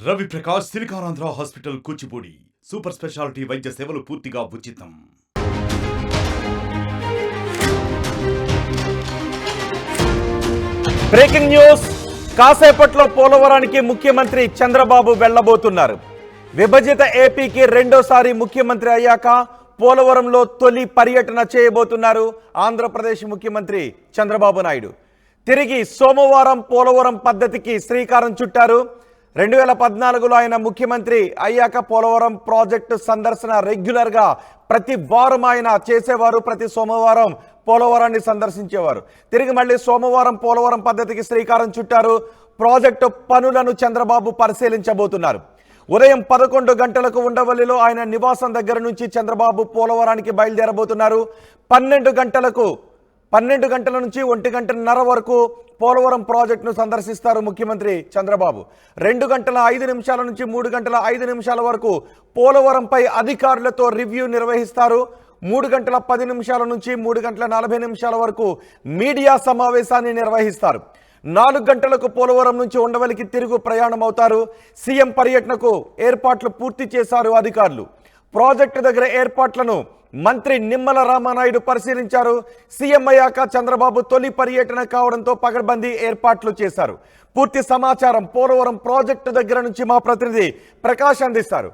Ravi Prakash Siliconandhra hospital Kuchipudi super speciality వైద్య సేవలు పూర్తిగా ఉచితం. Breaking news. కాసేపట్లో పోలవరానికి ముఖ్యమంత్రి చంద్రబాబు వెళ్లబోతున్నారు. విభజిత ఏపీకి రెండోసారి ముఖ్యమంత్రి అయ్యాక పోలవరంలో తొలి పర్యటన చేయబోతున్నారు ఆంధ్రప్రదేశ్ ముఖ్యమంత్రి చంద్రబాబు నాయుడు. తిరిగి సోమవారం పోలవరం పద్ధతికి శ్రీకారం చుట్టారు. 2014లో ఆయన ముఖ్యమంత్రి అయ్యాక పోలవరం ప్రాజెక్టు సందర్శన రెగ్యులర్గా ప్రతి వారం ఆయన చేసేవారు. ప్రతి సోమవారం పోలవరాన్ని సందర్శించేవారు. తిరిగి మళ్ళీ సోమవారం పోలవరం పద్ధతికి శ్రీకారం చుట్టారు. ప్రాజెక్టు పనులను చంద్రబాబు పరిశీలించబోతున్నారు. ఉదయం 11 గంటలకు ఉండవల్లిలో ఆయన నివాసం దగ్గర నుంచి చంద్రబాబు పోలవరానికి బయలుదేరబోతున్నారు. 12 గంటల నుంచి 1:30 వరకు పోలవరం ప్రాజెక్టును సందర్శిస్తారు ముఖ్యమంత్రి చంద్రబాబు. 2 గంటల 5 నిమిషాల నుంచి 3 గంటల 5 నిమిషాల వరకు పోలవరంపై అధికారులతో రివ్యూ నిర్వహిస్తారు. 3 గంటల 10 నిమిషాల నుంచి 3 గంటల 40 నిమిషాల వరకు మీడియా సమావేశాన్ని నిర్వహిస్తారు. 4 గంటలకు పోలవరం నుంచి ఉండవల్లికి తిరుగు ప్రయాణం అవుతారు. సీఎం పర్యటనకు ఏర్పాట్లు పూర్తి చేశారు అధికారులు. ప్రాజెక్టు దగ్గర ఏర్పాట్లను మంత్రి నిమ్మల రామానాయుడు పరిశీలించారు. సీఎం అయ్యాక చంద్రబాబు తొలి పర్యటన కావడంతో పగడ్బందీ ఏర్పాట్లు చేశారు. పూర్తి సమాచారం పోలవరం ప్రాజెక్టు దగ్గర నుంచి మా ప్రతినిధి ప్రకాష్ అందిస్తారు.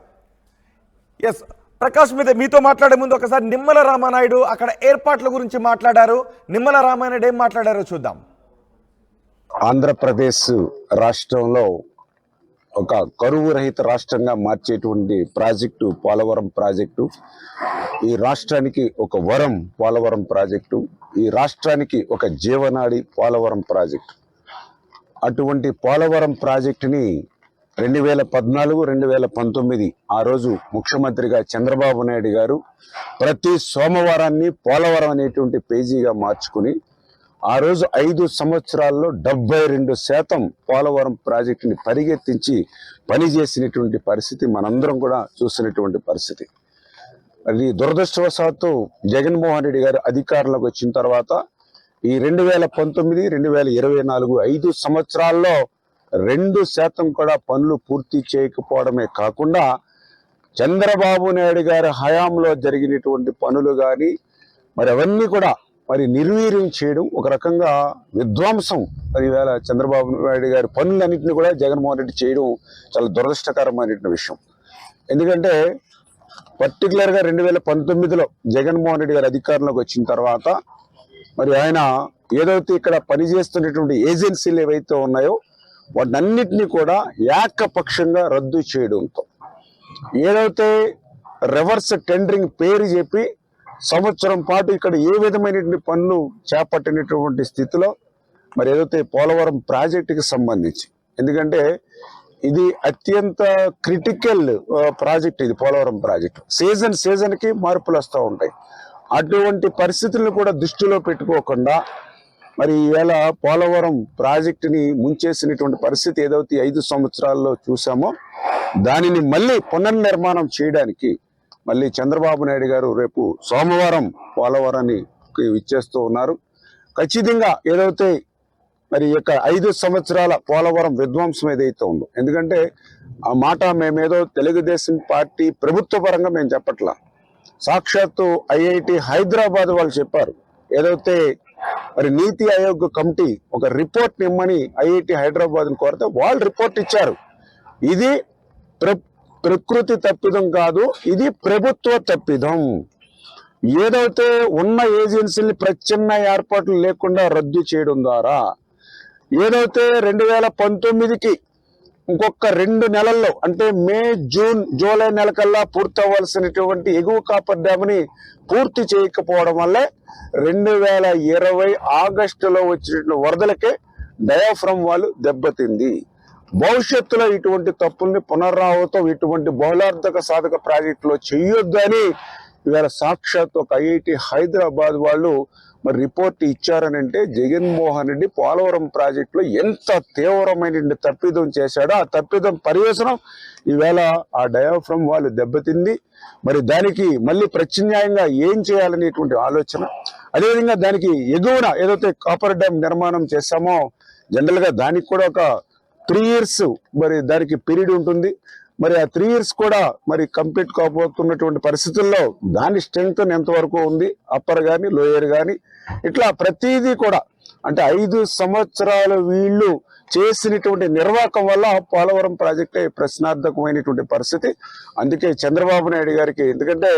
ఎస్ ప్రకాష్, మీతో మాట్లాడే ముందు ఒకసారి నిమ్మల రామానాయుడు అక్కడ ఏర్పాట్ల గురించి మాట్లాడారు. నిమ్మల రామానాయుడు ఏం మాట్లాడారో చూద్దాం. ఆంధ్రప్రదేశ్ రాష్ట్రంలో ఒక కరువు రహిత రాష్ట్రంగా మార్చేటువంటి ప్రాజెక్టు పోలవరం ప్రాజెక్టు. ఈ రాష్ట్రానికి ఒక వరం పోలవరం ప్రాజెక్టు. ఈ రాష్ట్రానికి ఒక జీవనాడి పోలవరం ప్రాజెక్టు. అటువంటి పోలవరం ప్రాజెక్టుని 2014-2019 ఆ రోజు ముఖ్యమంత్రిగా చంద్రబాబు నాయుడు గారు ప్రతి సోమవారాన్ని పోలవరం అనేటువంటి పేజీగా మార్చుకుని ఆ రోజు 5 సంవత్సరాల్లో 72% పోలవరం ప్రాజెక్టుని పరిగెత్తించి పనిచేసినటువంటి పరిస్థితి మనందరం కూడా చూసినటువంటి పరిస్థితి. అది దురదృష్టవశాత్తు జగన్మోహన్ రెడ్డి గారు అధికారంలోకి వచ్చిన తర్వాత ఈ 2019-2024 5 సంవత్సరాల్లో 2% కూడా పనులు పూర్తి చేయకపోవడమే కాకుండా చంద్రబాబు నాయుడు గారి హయాంలో జరిగినటువంటి పనులు కానీ మరి అవన్నీ కూడా మరి నిర్వీర్యం చేయడం, ఒక రకంగా విధ్వంసం. మరి ఈవేళ చంద్రబాబు నాయుడు గారి పనులన్నింటినీ కూడా జగన్మోహన్ రెడ్డి చేయడం చాలా దురదృష్టకరమైన విషయం. ఎందుకంటే పర్టికులర్గా 2019లో జగన్మోహన్ రెడ్డి గారు అధికారంలోకి వచ్చిన తర్వాత మరి ఆయన ఏదైతే ఇక్కడ పనిచేస్తున్నటువంటి ఏజెన్సీలు ఏవైతే ఉన్నాయో వాటన్నిటినీ కూడా ఏకపక్షంగా రద్దు చేయడంతో ఏదైతే రివర్స్ టెండరింగ్ పేరు చెప్పి సంవత్సరం పాటు ఇక్కడ ఏ విధమైనటువంటి పనులు చేపట్టినటువంటి స్థితిలో మరి ఏదైతే పోలవరం ప్రాజెక్టుకి సంబంధించి, ఎందుకంటే ఇది అత్యంత క్రిటికల్ ప్రాజెక్ట్. ఇది పోలవరం ప్రాజెక్టు సీజన్కి మార్పులు వస్తూ ఉంటాయి. అటువంటి పరిస్థితులను కూడా దృష్టిలో పెట్టుకోకుండా మరి ఈవేళ పోలవరం ప్రాజెక్టుని ముంచేసినటువంటి పరిస్థితి ఏదైతే 5 సంవత్సరాల్లో చూసామో దానిని మళ్ళీ పునర్నిర్మాణం చేయడానికి మళ్ళీ చంద్రబాబు నాయుడు గారు రేపు సోమవారం పోలవరాన్ని ఇచ్చేస్తూ ఉన్నారు. ఖచ్చితంగా ఏదైతే మరి యొక్క 5 సంవత్సరాల పోలవరం విధ్వంసం ఏదైతే ఉందో, ఎందుకంటే ఆ మాట మేమేదో తెలుగుదేశం పార్టీ ప్రభుత్వ పరంగా మేము చెప్పట్లా, సాక్షాత్తు ఐఐటి హైదరాబాద్ వాళ్ళు చెప్పారు. ఏదైతే మరి నీతి ఆయోగ్ కమిటీ ఒక రిపోర్ట్ ఇమ్మని ఐఐటి హైదరాబాద్ని కోరితే వాళ్ళు రిపోర్ట్ ఇచ్చారు. ఇది ప్రకృతి తప్పిదం కాదు, ఇది ప్రభుత్వ తప్పిదం. ఏదైతే ఉన్న ఏజెన్సీని ప్రత్యామ్నాయ ఏర్పాట్లు లేకుండా రద్దు చేయడం ద్వారా ఏదైతే 2019కి ఇంకొక 2 నెలల్లో అంటే మే, జూన్, జూలై నెలకల్లా పూర్తి అవ్వాల్సినటువంటి ఎగువ కాపర్ డ్యామ్ని పూర్తి చేయకపోవడం వల్లే 2020 ఆగస్టులో వచ్చిన వరదలకే డయాఫ్రమ్ వాళ్ళు దెబ్బతింది. భవిష్యత్తులో ఇటువంటి తప్పుల్ని పునరావృతం ఇటువంటి బహుళార్థక సాధక ప్రాజెక్టులో చెయ్యొద్దని ఇవాళ సాక్షాత్ ఒక ఐఐటి హైదరాబాద్ వాళ్ళు మరి రిపోర్ట్ ఇచ్చారని అంటే జగన్మోహన్ రెడ్డి పోలవరం ప్రాజెక్టులో ఎంత తీవ్రమైన తప్పిదం చేశాడో ఆ తప్పిదం పర్యవసనం ఈవేళ ఆ డయాఫ్రమ్ వాళ్ళు దెబ్బతింది. మరి దానికి మళ్ళీ ప్రత్యామ్నాయంగా ఏం చేయాలనేటువంటి ఆలోచన, అదేవిధంగా దానికి ఎగువన ఏదైతే కాపర్ డ్యామ్ నిర్మాణం చేశామో జనరల్గా దానికి కూడా ఒక 3 years మరి దానికి పీరియడ్ ఉంటుంది. మరి ఆ 3 years కూడా మరి కంప్లీట్ కాబోతున్నటువంటి పరిస్థితుల్లో దాని స్ట్రెంగ్త్ ఎంతవరకు ఉంది, అప్పర్ కానీ లోయర్ కానీ ఇట్లా ప్రతిదీ కూడా అంటే 5 సంవత్సరాలు వీళ్ళు చేసినటువంటి నిర్వాహకం వల్ల పోలవరం ప్రాజెక్టే ప్రశ్నార్థకమైనటువంటి పరిస్థితి. అందుకే చంద్రబాబు నాయుడు గారికి, ఎందుకంటే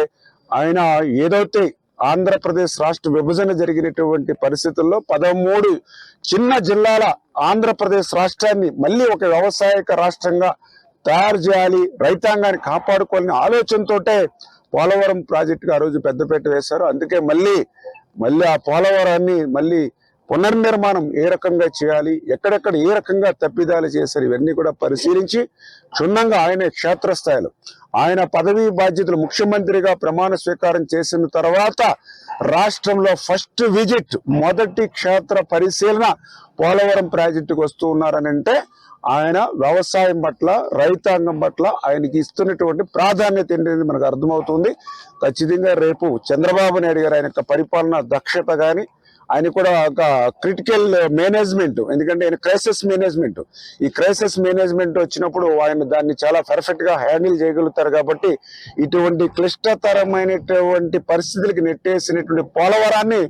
ఆయన ఏదైతే ఆంధ్రప్రదేశ్ రాష్ట్ర విభజన జరిగినటువంటి పరిస్థితుల్లో 13 చిన్న జిల్లాల ఆంధ్రప్రదేశ్ రాష్ట్రాన్ని మళ్ళీ ఒక వ్యవసాయక రాష్ట్రంగా తయారు చేయాలి, రైతాంగాన్ని కాపాడుకోవాలనే ఆలోచనతోటే పోలవరం ప్రాజెక్టుకి ఆ రోజు పెద్దపీట వేశారు. అందుకే మళ్ళీ ఆ పోలవరాన్ని మళ్ళీ పునర్నిర్మాణం ఏ రకంగా చేయాలి, ఎక్కడెక్కడ ఏ రకంగా తప్పిదాలు చేశారు, ఇవన్నీ కూడా పరిశీలించి క్షుణ్ణంగా ఆయన క్షేత్రస్థాయిలో ఆయన పదవీ బాధ్యతలు ముఖ్యమంత్రిగా ప్రమాణ స్వీకారం చేసిన తర్వాత రాష్ట్రంలో ఫస్ట్ విజిట్, మొదటి క్షేత్ర పరిశీలన పోలవరం ప్రాజెక్టుకు వస్తూ ఉన్నారని అంటే ఆయన వ్యవసాయం పట్ల, రైతాంగం పట్ల ఆయనకి ఇస్తున్నటువంటి ప్రాధాన్యత ఏంటనేది మనకు అర్థమవుతుంది. ఖచ్చితంగా రేపు చంద్రబాబు నాయుడు గారు ఆయన యొక్క పరిపాలన దక్షత కానీ, ఆయన కూడా ఒక క్రిటికల్ మేనేజ్మెంట్, ఎందుకంటే ఆయన క్రైసిస్ మేనేజ్మెంట్, ఈ క్రైసిస్ మేనేజ్మెంట్ వచ్చినప్పుడు ఆయన దాన్ని చాలా పర్ఫెక్ట్ గా హ్యాండిల్ చేయగలుగుతారు. కాబట్టి ఇటువంటి క్లిష్టతరమైనటువంటి పరిస్థితులకి నెట్టేసినటువంటి పోలవరాన్ని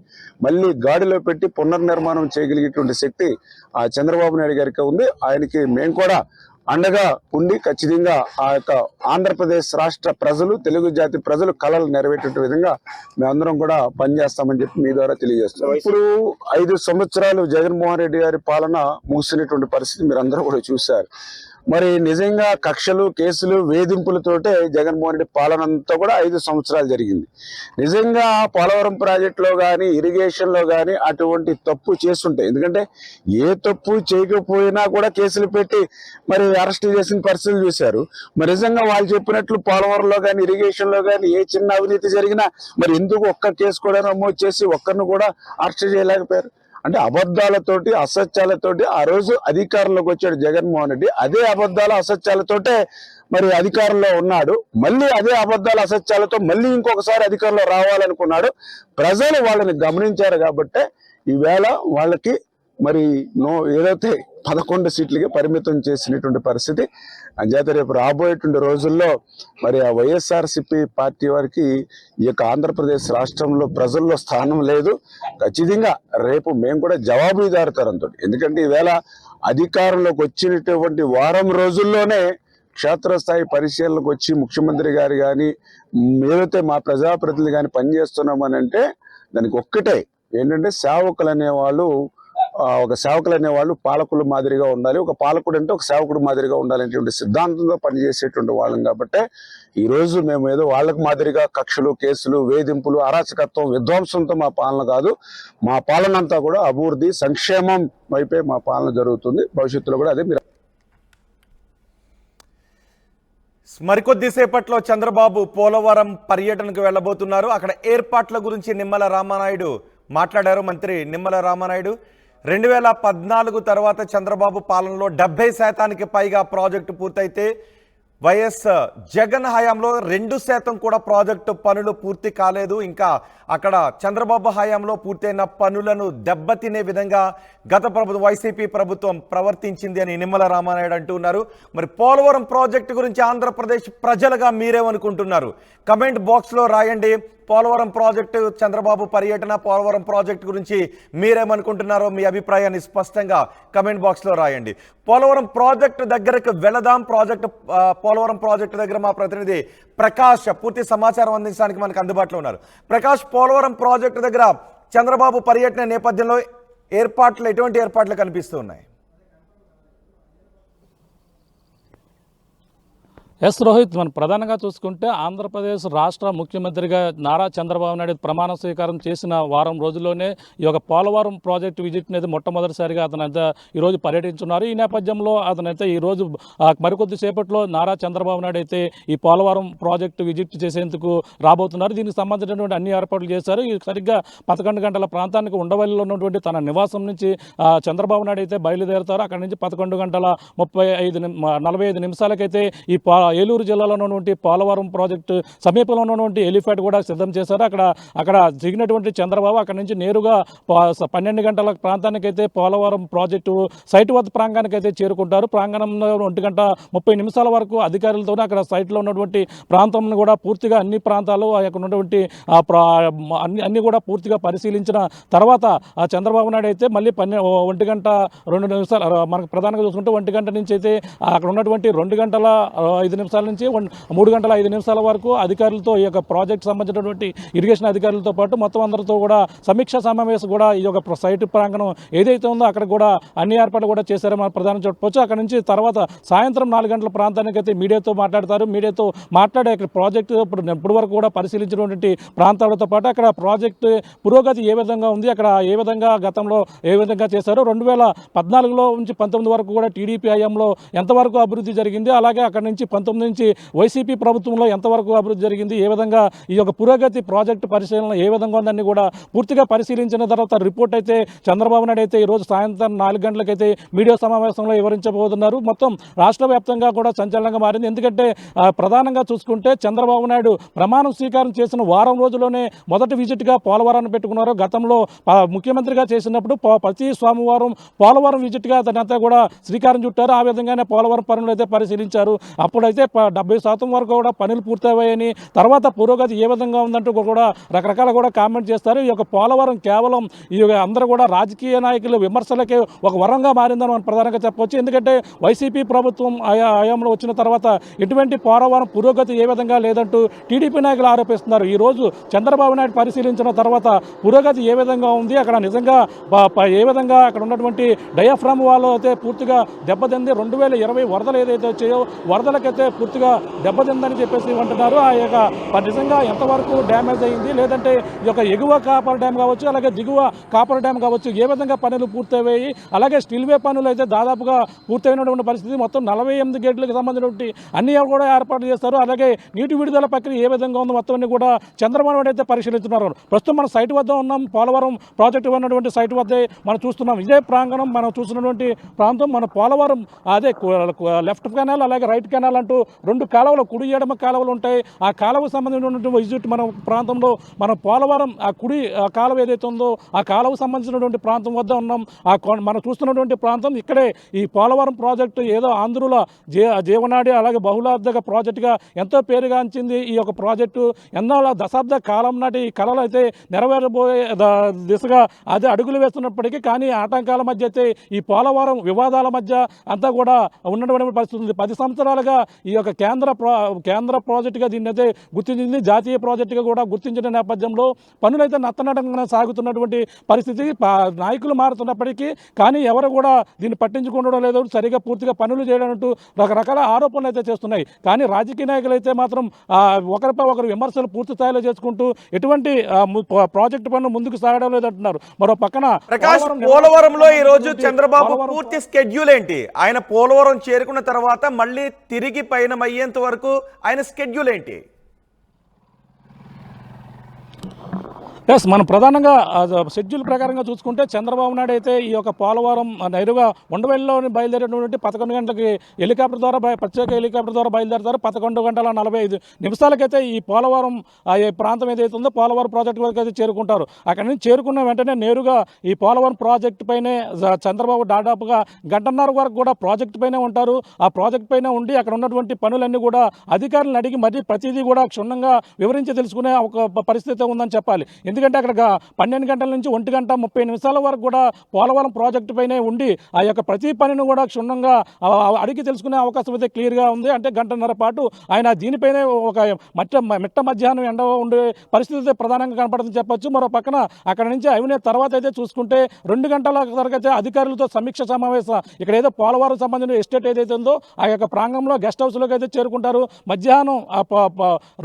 మళ్ళీ గాడిలో పెట్టి పునర్నిర్మాణం చేయగలిగేటువంటి శక్తి ఆ చంద్రబాబు నాయుడు గారికి ఉంది. ఆయనకి మేము కూడా అండగా ఉండి ఖచ్చితంగా ఆ యొక్క ఆంధ్రప్రదేశ్ రాష్ట్ర ప్రజలు, తెలుగు జాతి ప్రజలు కళలు నెరవేర్చే విధంగా మేమందరం కూడా పనిచేస్తామని చెప్పి మీ ద్వారా తెలియజేస్తాం. ఇప్పుడు 5 సంవత్సరాలు జగన్మోహన్ రెడ్డి గారి పాలన ముగిసినటువంటి పరిస్థితి మీరు అందరూ కూడా చూశారు. మరి నిజంగా కక్షలు, కేసులు, వేధింపులతోటే జగన్మోహన్ రెడ్డి పాలన అంతా కూడా 5 సంవత్సరాలు జరిగింది. నిజంగా పోలవరం ప్రాజెక్టులో కానీ, ఇరిగేషన్ లో కానీ అటువంటి తప్పు చేస్తుంటే, ఎందుకంటే ఏ తప్పు చేయకపోయినా కూడా కేసులు పెట్టి మరి అరెస్ట్ చేసిన పరిస్థితులు చూశారు. మరి నిజంగా వాళ్ళు చెప్పినట్లు పోలవరంలో కానీ, ఇరిగేషన్ లో కానీ ఏ చిన్న అవినీతి జరిగినా మరి ఎందుకు ఒక్క కేసు కూడా నమోదు చేసి ఒక్కరిని కూడా అరెస్ట్ చేయలేకపోయారు? అంటే అబద్ధాలతోటి, అసత్యాలతోటి ఆ రోజు అధికారంలోకి వచ్చాడు జగన్మోహన్ రెడ్డి. అదే అబద్ధాలు, అసత్యాలతోటే మరి అధికారంలో ఉన్నాడు. మళ్ళీ అదే అబద్ధాలు, అసత్యాలతో మళ్ళీ ఇంకొకసారి అధికారంలో రావాలనుకున్నాడు. ప్రజలు వాళ్ళని గమనించారు కాబట్టే ఈవేళ వాళ్ళకి మరి ఏదైతే 11 సీట్లకి పరిమితం చేసినటువంటి పరిస్థితి. అంచేత రేపు రాబోయేటువంటి రోజుల్లో మరి ఆ వైఎస్ఆర్సీపీ పార్టీ వారికి ఈ యొక్క ఆంధ్రప్రదేశ్ రాష్ట్రంలో ప్రజల్లో స్థానం లేదు. ఖచ్చితంగా రేపు మేము కూడా జవాబుదారీతనంతో, ఎందుకంటే ఈవేళ అధికారంలోకి వచ్చినటువంటి వారం రోజుల్లోనే క్షేత్రస్థాయి పరిశీలనకు వచ్చి ముఖ్యమంత్రి గారు కానీ, ఏదైతే మా ప్రజాప్రతినిధులు కానీ పనిచేస్తున్నామని అంటే దానికి ఒక్కటే ఏంటంటే సేవకులు అనేవాళ్ళు, ఒక సేవకులు అనేవాళ్ళు పాలకుల మాదిరిగా ఉండాలి, ఒక పాలకుడు అంటే ఒక సేవకుడు మాదిరిగా ఉండాలనేటువంటి సిద్ధాంతంతో పనిచేసేటువంటి వాళ్ళం. కాబట్టి ఈ రోజు మేము ఏదో వాళ్ళకు మాదిరిగా కక్షలు, కేసులు, వేధింపులు, అరాచకత్వం, విధ్వంసంతో మా పాలన కాదు. మా పాలన అంతా కూడా అభివృద్ధి, సంక్షేమం వైపే మా పాలన జరుగుతుంది. భవిష్యత్తులో కూడా అదే. మీరు మరికొద్దిసేపట్లో చంద్రబాబు పోలవరం పర్యటనకు వెళ్ళబోతున్నారు. అక్కడ ఏర్పాట్ల గురించి నిమ్మల రామానాయుడు మాట్లాడారు. మంత్రి నిమ్మల రామానాయుడు 2014 తర్వాత చంద్రబాబు పాలనలో 70% పైగా ప్రాజెక్టు పూర్తయితే వైఎస్ జగన్ హయాంలో 2% కూడా ప్రాజెక్టు పనులు పూర్తి కాలేదు. ఇంకా అక్కడ చంద్రబాబు హయాంలో పూర్తయిన పనులను దెబ్బతినే విధంగా గత వైసీపీ ప్రభుత్వం ప్రవర్తించింది అని నిమ్మల రామానాయుడు అంటున్నారు. మరి పోలవరం ప్రాజెక్టు గురించి ఆంధ్రప్రదేశ్ ప్రజలుగా మీరేమనుకుంటున్నారు? కమెంట్ బాక్స్లో రాయండి. పోలవరం ప్రాజెక్టు, చంద్రబాబు పర్యటన, పోలవరం ప్రాజెక్టు గురించి మీరేమనుకుంటున్నారో మీ అభిప్రాయాన్ని స్పష్టంగా కమెంట్ బాక్స్లో రాయండి. పోలవరం ప్రాజెక్టు దగ్గరకు వెళదాం. పోలవరం ప్రాజెక్టు దగ్గర మా ప్రతినిధి ప్రకాష్ పూర్తి సమాచారం అందించడానికి మనకు అందుబాటులో ఉన్నారు. ప్రకాష్, పోలవరం ప్రాజెక్టు దగ్గర చంద్రబాబు పర్యటన నేపథ్యంలో ఎటువంటి ఏర్పాట్లు కనిపిస్తూ ఉన్నాయి? ఎస్ రోహిత్, మనం ప్రధానంగా చూసుకుంటే ఆంధ్రప్రదేశ్ రాష్ట్ర ముఖ్యమంత్రిగా నారా చంద్రబాబు నాయుడు ప్రమాణ స్వీకారం చేసిన వారం రోజుల్లోనే ఈ యొక్క పోలవరం ప్రాజెక్టు విజిట్ అనేది మొట్టమొదటిసారిగా అతనైతే ఈరోజు పర్యటించున్నారు. ఈ నేపథ్యంలో అతనైతే ఈరోజు మరికొద్ది సేపట్లో నారా చంద్రబాబు నాయుడు అయితే ఈ పోలవరం ప్రాజెక్టు విజిట్ చేసేందుకు రాబోతున్నారు. దీనికి సంబంధించినటువంటి అన్ని ఏర్పాట్లు చేశారు. సరిగ్గా 11 గంటల ప్రాంతానికి ఉండవల్లిలో ఉన్నటువంటి తన నివాసం నుంచి చంద్రబాబు నాయుడు అయితే బయలుదేరుతారు. అక్కడి నుంచి 11 గంటల 45 నిమిషాలకైతే ఏలూరు జిల్లాలో ఉన్నటువంటి పోలవరం ప్రాజెక్టు సమీపంలో ఉన్నటువంటి ఎలిఫ్యాడ్ కూడా సిద్ధం చేశారు. అక్కడ దిగినటువంటి చంద్రబాబు అక్కడ నుంచి నేరుగా 12 గంటల ప్రాంతానికైతే పోలవరం ప్రాజెక్టు సైట్ వద్ద ప్రాంగానికైతే చేరుకుంటారు. ప్రాంగణంలో 1:30 వరకు అధికారులతోనే అక్కడ సైట్లో ఉన్నటువంటి ప్రాంతం కూడా పూర్తిగా అన్ని ప్రాంతాలు అక్కడ ఉన్నటువంటి అన్ని కూడా పూర్తిగా పరిశీలించిన తర్వాత చంద్రబాబు నాయుడు అయితే మళ్ళీ 1:02 మనకు ప్రధానంగా చూసుకుంటే 1 గంట నుంచి అయితే అక్కడ ఉన్నటువంటి 2:05 నుంచి 3:05 వరకు అధికారులతో ఈ యొక్క ప్రాజెక్ట్ సంబంధించినటువంటి ఇరిగేషన్ అధికారులతో పాటు మొత్తం అందరితో కూడా సమీక్ష సమావేశం కూడా ఈ యొక్క సైట్ ప్రాంగణం ఏదైతే ఉందో అక్కడ కూడా అన్ని ఏర్పాట్లు కూడా చేశారో మనం ప్రధానం చెప్పవచ్చు. అక్కడ నుంచి తర్వాత సాయంత్రం 4 గంటల ప్రాంతానికి అయితే మీడియాతో మాట్లాడతారు. మీడియాతో మాట్లాడే ప్రాజెక్టు ఇప్పుడు వరకు కూడా పరిశీలించినటువంటి ప్రాంతాలతో పాటు అక్కడ ప్రాజెక్టు పురోగతి ఏ విధంగా ఉంది, అక్కడ ఏ విధంగా గతంలో ఏ విధంగా చేశారో 2014 నుంచి 19 వరకు కూడా టీడీపీ హయాంలో ఎంతవరకు అభివృద్ధి జరిగింది, అలాగే అక్కడ నుంచి 19 నుంచి వైసీపీ ప్రభుత్వంలో ఎంతవరకు అభివృద్ధి జరిగింది, ఏ విధంగా ఈ యొక్క పురోగతి ప్రాజెక్టు పరిశీలన ఏ విధంగా ఉందని కూడా పూర్తిగా పరిశీలించిన తర్వాత రిపోర్ట్ అయితే చంద్రబాబు నాయుడు అయితే ఈరోజు సాయంత్రం 4 గంటలకైతే మీడియా సమావేశంలో వివరించబోతున్నారు. మొత్తం రాష్ట్ర వ్యాప్తంగా కూడా సంచలనంగా మారింది. ఎందుకంటే ప్రధానంగా చూసుకుంటే చంద్రబాబు నాయుడు ప్రమాణ స్వీకారం చేసిన వారం రోజుల్లోనే మొదటి విజిట్గా పోలవరాన్ని పెట్టుకున్నారు. గతంలో ముఖ్యమంత్రిగా చేసినప్పుడు ప్రతి సోమవారం పోలవరం విజిట్గా అతనంతా కూడా శ్రీకారం చుట్టారు. ఆ విధంగానే పోలవరం పనులు అయితే పరిశీలించారు. అప్పుడైతే 70% వరకు కూడా పనులు పూర్తయ్యాయని, తర్వాత పురోగతి ఏ విధంగా ఉందంటూ కూడా రకరకాల కూడా కామెంట్ చేస్తారు. ఈ యొక్క పోలవరం కేవలం ఈ అందరూ కూడా రాజకీయ నాయకులు విమర్శలకే ఒక వరంగా మారిందని మనం ప్రధానంగా చెప్పవచ్చు. ఎందుకంటే వైసీపీ ప్రభుత్వం హయాంలో వచ్చిన తర్వాత ఎటువంటి పోలవరం పురోగతి ఏ విధంగా లేదంటూ టీడీపీ నాయకులు ఆరోపిస్తున్నారు. ఈరోజు చంద్రబాబు నాయుడు పరిశీలించిన తర్వాత పురోగతి ఏ విధంగా ఉంది, అక్కడ నిజంగా ఏ విధంగా అక్కడ ఉన్నటువంటి డయాఫ్రామ్ వాళ్ళు అయితే పూర్తిగా దెబ్బతింది. 2020 వరదలు ఏదైతే వచ్చాయో వరదలకైతే పూర్తిగా దెబ్బతిందని చెప్పేసి అంటున్నారు. ఆ యొక్క నిజంగా ఎంతవరకు డ్యామేజ్ అయింది, లేదంటే ఈ యొక్క ఎగువ కాపర్ డ్యామ్ కావచ్చు, అలాగే దిగువ కాపర్ డ్యామ్ కావచ్చు, ఏ విధంగా పనులు పూర్తయ్యాయి, అలాగే స్టిల్వే పనులు అయితే దాదాపుగా పూర్తయినటువంటి పరిస్థితి. మొత్తం 48 గేట్లకు సంబంధించినటువంటి అన్ని కూడా ఏర్పాటు చేస్తారు. అలాగే నీటి విడుదల ప్రక్రియ ఏ విధంగా ఉందో మొత్తం అన్ని కూడా చంద్రబాబు నాయుడు అయితే పరిశీలిస్తున్నారు. ప్రస్తుతం మన సైట్ వద్ద ఉన్నాం, పోలవరం ప్రాజెక్టు ఉన్నటువంటి సైట్ వద్దే మనం చూస్తున్నాం. ఇదే ప్రాంగణం మనం చూస్తున్నటువంటి ప్రాంతం మన పోలవరం అదే లెఫ్ట్ కెనాల్ అలాగే రైట్ కెనాల్ అంటూ 2 కాలువలు, కుడి ఎడమ కాలువలు ఉంటాయి. ఆ కాలువకు సంబంధించినటువంటి విజిట్ మన ప్రాంతంలో మన పోలవరం ఆ కుడి కాలువ ఏదైతే ఉందో ఆ కాలువకు సంబంధించినటువంటి ప్రాంతం వద్ద ఉన్నాం. మనం చూస్తున్నటువంటి ప్రాంతం ఇక్కడే ఈ పోలవరం ప్రాజెక్టు ఏదో ఆంధ్రుల జీవనాడి అలాగే బహుళార్థక ప్రాజెక్టుగా ఎంతో పేరుగాంచింది. ఈ యొక్క ప్రాజెక్టు ఎన్నో దశాబ్ద కాలం నాటి ఈ కళలు అయితే నెరవేరబోయే దిశగా అదే అడుగులు వేస్తున్నప్పటికీ కానీ ఆటంకాల మధ్య అయితే ఈ పోలవరం వివాదాల మధ్య అంతా కూడా ఉన్నటువంటి పరిస్థితి ఉంది. 10 సంవత్సరాలుగా ఈ యొక్క కేంద్ర ప్రాజెక్టుగా దీన్ని అయితే గుర్తించింది, జాతీయ ప్రాజెక్టుగా కూడా గుర్తించిన నేపథ్యంలో పనులైతే నత్తనడంగా సాగుతున్నటువంటి పరిస్థితి. నాయకులు మారుతున్నప్పటికీ కానీ ఎవరు కూడా దీన్ని పట్టించుకోవడం లేదు, సరిగా పూర్తిగా పనులు చేయడం అంటూ రకరకాల ఆరోపణలు అయితే చేస్తున్నాయి. కానీ రాజకీయ నాయకులు అయితే మాత్రం ఒకరిపై ఒకరు విమర్శలు పూర్తి స్థాయిలో చేసుకుంటూ ఎటువంటి ప్రాజెక్టు పనులు ముందుకు సాగడం లేదంటున్నారు. మరో పక్కన ప్రకాష్, పోలవరంలో ఈ రోజు చంద్రబాబు పూర్తి స్కెడ్యూల్ ఏంటి? ఆయన పోలవరం చేరుకున్న తర్వాత మళ్ళీ తిరిగి పయనమయ్యేంత వరకు ఆయన స్కెడ్యూల్ ఏంటి? ఎస్, మనం ప్రధానంగా షెడ్యూల్ ప్రకారంగా చూసుకుంటే చంద్రబాబు నాయుడు అయితే ఈ యొక్క పోలవరం నేరుగా ఉండవెల్లిలోని బయలుదేరేటువంటి 11 గంటలకి హెలికాప్టర్ ద్వారా ప్రత్యేక హెలికాప్టర్ ద్వారా బయలుదేరుతారు. 11:45 ఈ పోలవరం ఈ ప్రాంతం ఏదైతే ఉందో పోలవరం ప్రాజెక్టు వరకు అయితే చేరుకుంటారు. అక్కడి నుంచి చేరుకున్న వెంటనే నేరుగా ఈ పోలవరం ప్రాజెక్టు పైనే చంద్రబాబు దాదాపుగా 1:30 వరకు కూడా ప్రాజెక్టు పైనే ఉంటారు. ఆ ప్రాజెక్టు పైన ఉండి అక్కడ ఉన్నటువంటి పనులన్నీ కూడా అధికారులను అడిగి మరీ ప్రతిదీ కూడా క్షుణ్ణంగా వివరించి తెలుసుకునే ఒక పరిస్థితి ఉందని చెప్పాలి. ఎందుకంటే అక్కడ 12 గంటల నుంచి 1:30 వరకు కూడా పోలవరం ప్రాజెక్టు పైనే ఉండి ఆ యొక్క ప్రతి పనిని కూడా క్షుణ్ణంగా అడిగి తెలుసుకునే అవకాశం అయితే క్లియర్గా ఉంది. అంటే 1:30 పాటు ఆయన దీనిపైనే ఒక మిట్ట మధ్యాహ్నం ఎండ ఉండే పరిస్థితి ప్రధానంగా కనపడుతుందని చెప్పొచ్చు. మరో పక్కన అక్కడ నుంచి అయిన తర్వాత అయితే చూసుకుంటే 2 గంటల వరకు అయితే అధికారులతో సమీక్ష సమావేశం ఇక్కడ ఏదో పోలవరం సంబంధించిన ఎస్టేట్ ఏదైతే ఉందో ఆ యొక్క ప్రాంగంలో గెస్ట్ హౌస్లోకి అయితే చేరుకుంటారు. మధ్యాహ్నం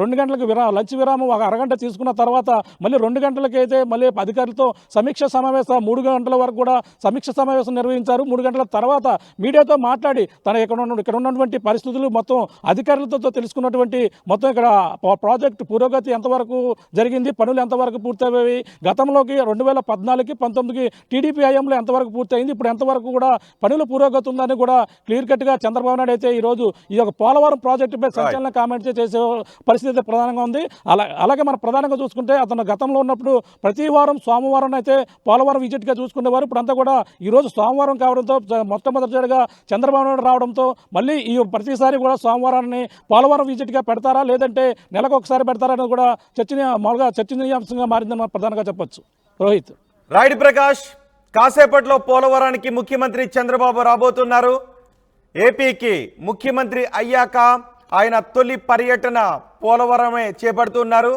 2 గంటలకు లంచ్ విరామం ఒక అరగంట తీసుకున్న తర్వాత మళ్ళీ 2 2 గంటలకైతే మళ్ళీ అధికారులతో సమీక్ష సమావేశం 3 గంటల వరకు కూడా సమీక్ష సమావేశం నిర్వహించారు. 3 గంటల తర్వాత మీడియాతో మాట్లాడి ఇక్కడ ఉన్నటువంటి పరిస్థితులు మొత్తం అధికారులతో తెలుసుకున్నటువంటి మొత్తం ఇక్కడ ప్రాజెక్టు పురోగతి ఎంతవరకు జరిగింది, పనులు ఎంతవరకు పూర్తయ్యాయి, గతంలోకి 2014కి 19కి టీడీపీ హయాంలో ఎంతవరకు పూర్తయింది, ఇప్పుడు ఎంతవరకు కూడా పనులు పురోగతి ఉందని కూడా క్లియర్ కట్గా చంద్రబాబు నాయుడు అయితే ఈరోజు ఈ యొక్క పోలవరం ప్రాజెక్టుపై సంచలన కామెంట్ చేసే పరిస్థితి ప్రధానంగా ఉంది. అలాగే మనం ప్రధానంగా చూసుకుంటే అతను గతంలో ఉన్నప్పుడు ప్రతి వారం సోమవారం అయితే పోలవరం విజిట్గా చూసుకునేవారు. ఇప్పుడంతా కూడా ఈరోజు సోమవారం కావడంతో మొట్టమొదటిగా చంద్రబాబు నాయుడు రావడంతో మళ్ళీ ఈ ప్రతిసారి కూడా సోమవారాన్ని పోలవరం విజిట్గా పెడతారా లేదంటే నెలకు ఒకసారి పెడతారా అనేది కూడా చర్చనీయాంశంగా మారిందని మనం ప్రధానంగా చెప్పొచ్చు. రోహిత్. రైట్ ప్రకాష్, కాసేపట్లో పోలవరానికి ముఖ్యమంత్రి చంద్రబాబు రాబోతున్నారు. ఏపీకి ముఖ్యమంత్రి అయ్యాక ఆయన తొలి పర్యటన పోలవరమే చేపడుతున్నారు.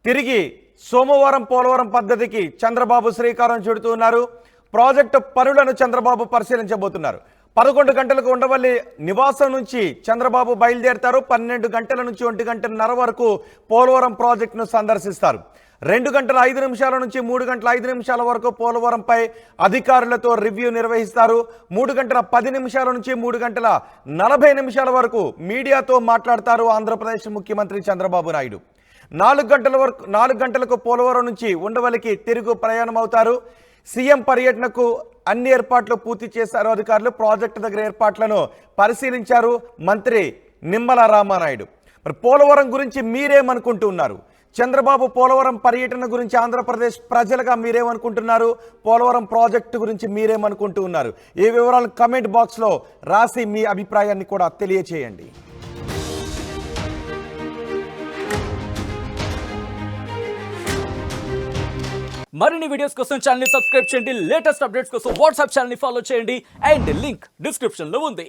తిరిగి సోమవారం పోలవరం పద్ధతికి చంద్రబాబు శ్రీకారం చుడుతున్నారు. ప్రాజెక్టు పనులను చంద్రబాబు పరిశీలించబోతున్నారు. 11 గంటలకు ఉండవల్లి నివాసం నుంచి చంద్రబాబు బయలుదేరుతారు. 12 గంటల నుంచి 1:30 వరకు పోలవరం ప్రాజెక్టును సందర్శిస్తారు. 2 గంటల 5 నిమిషాల నుంచి 3 గంటల 5 నిమిషాల వరకు పోలవరంపై అధికారులతో రివ్యూ నిర్వహిస్తారు. 3 గంటల 10 నిమిషాల నుంచి 3 గంటల 40 నిమిషాల వరకు మీడియాతో మాట్లాడతారు ఆంధ్రప్రదేశ్ ముఖ్యమంత్రి చంద్రబాబు నాయుడు. 4 గంటలకు పోలవరం నుంచి ఉండవల్లికి తిరుగు ప్రయాణం అవుతారు. సీఎం పర్యటనకు అన్ని ఏర్పాట్లు పూర్తి చేశారు అధికారులు. ప్రాజెక్టు దగ్గర ఏర్పాట్లను పరిశీలించారు మంత్రి నిమ్మల రామానాయుడు. మరి పోలవరం గురించి మీరేమనుకుంటున్నారు? చంద్రబాబు పోలవరం పర్యటన గురించి ఆంధ్రప్రదేశ్ ప్రజలుగా మీరేమనుకుంటున్నారు? పోలవరం ప్రాజెక్టు గురించి మీరేమనుకుంటున్నారు? ఈ వివరాలను కమెంట్ బాక్స్లో రాసి మీ అభిప్రాయాన్ని కూడా తెలియచేయండి. మరిన్ని వీడియోస్ కోసం ఛానల్ ని సబ్స్క్రైబ్ చేయండి. లేటెస్ట్ అప్డేట్స్ కోసం వాట్సాప్ ఛానల్ ని ఫాలో చేయండి. అండ్ లింక్ డిస్క్రిప్షన్ లో ఉంది.